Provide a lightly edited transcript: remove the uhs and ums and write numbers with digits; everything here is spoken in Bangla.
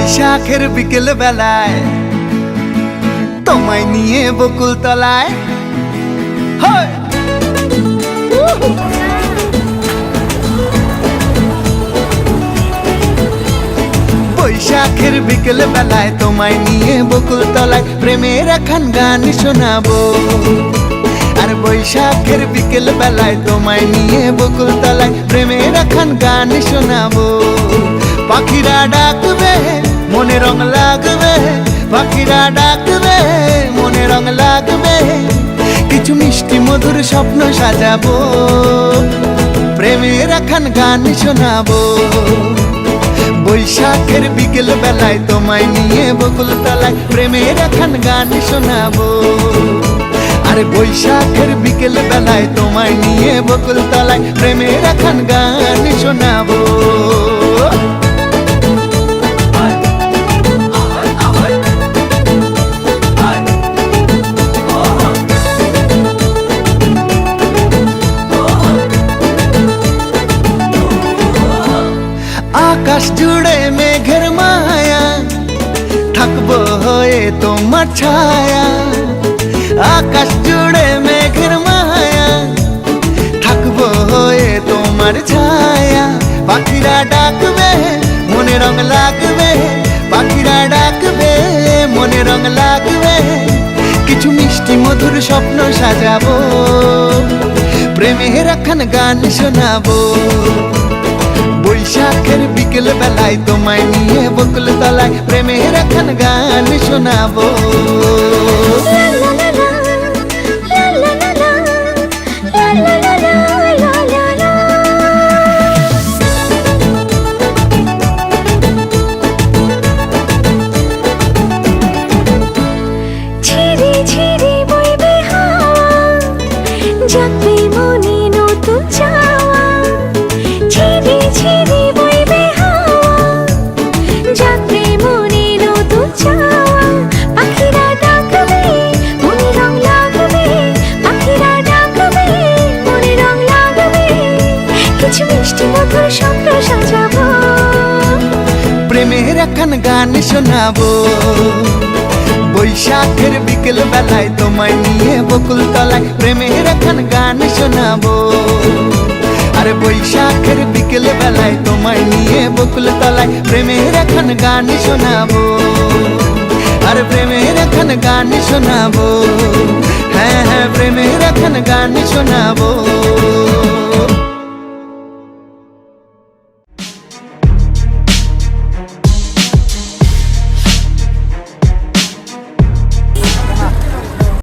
বৈশাখের বিকেল বেলায় তোমায় নিয়ে বকুল তলায় বৈশাখের বিকেল বেলায় তোমায় নিয়ে বকুল তলায় প্রেমের এখন গান শোনাবো। আর বৈশাখের বিকেল বেলায় তোমায় নিয়ে বকুল তলায় প্রেমের এখন গান শোনাবো। পাখিরা ডাকবে মনে রং লাগবে, পাখিরা ডাকবে মনে রং লাগবে, কিছু মিষ্টি মধুর স্বপ্ন সাজাবো, প্রেমের এখন গান শোনাবো। বৈশাখের বিকেল বেলায় তোমায় নিয়ে বকুল তলায় প্রেমের এখন গান শোনাবো। আর বৈশাখের বিকেল বেলায় তোমায় নিয়ে বকুল তলায় প্রেমের এখন গান শোনাবো। আকাশ জুড়ে মেঘের মায়া, থাকবো হয়ে তোমার ছায়া। আকাশ জুড়ে মেঘের মায়া, থাকবো হয়ে তোমার ছায়া। পাখিরা ডাকবে মনে রং লাগবে, পাখিরা ডাকবে মনে রং লাগবে, কিছু মিষ্টি মধুর স্বপ্ন সাজাবো, প্রেমের এখন গান শোনাবো। বৈশাখের বিকেল বেলায় তোমায় নিয়ে বকুল তলায় প্রেমের এখন গান শোনাবো। ঝিরি ঝিরি বইবে হাওয়া, জাগবে মনে নতুন চাওয়া। ঝিরি ঝিরি বইবে হাওয়া, জাগবে মনে নতুন চাওয়া। পাখিরা ডাকবে মনে রং লাগবে, পাখিরা ডাকবে মনে রং লাগবে, কিছু মিষ্টি মধুর স্বপ্ন সাজাবো, প্রেমের এখন গান শোনাবো। বৈশাখের বিকেল বেলায় তোমায় নিয়ে বকুল তলায় প্রেমের এখন গান শোনাবো। আর বৈশাখের বিকেল বেলায় তোমায় নিয়ে বকুল তলায় প্রেমের এখন গান শোনাবো। আর প্রেমের এখন গান শোনাবো, হ্যাঁ হ্যাঁ প্রেমের এখন গান শোনাবো।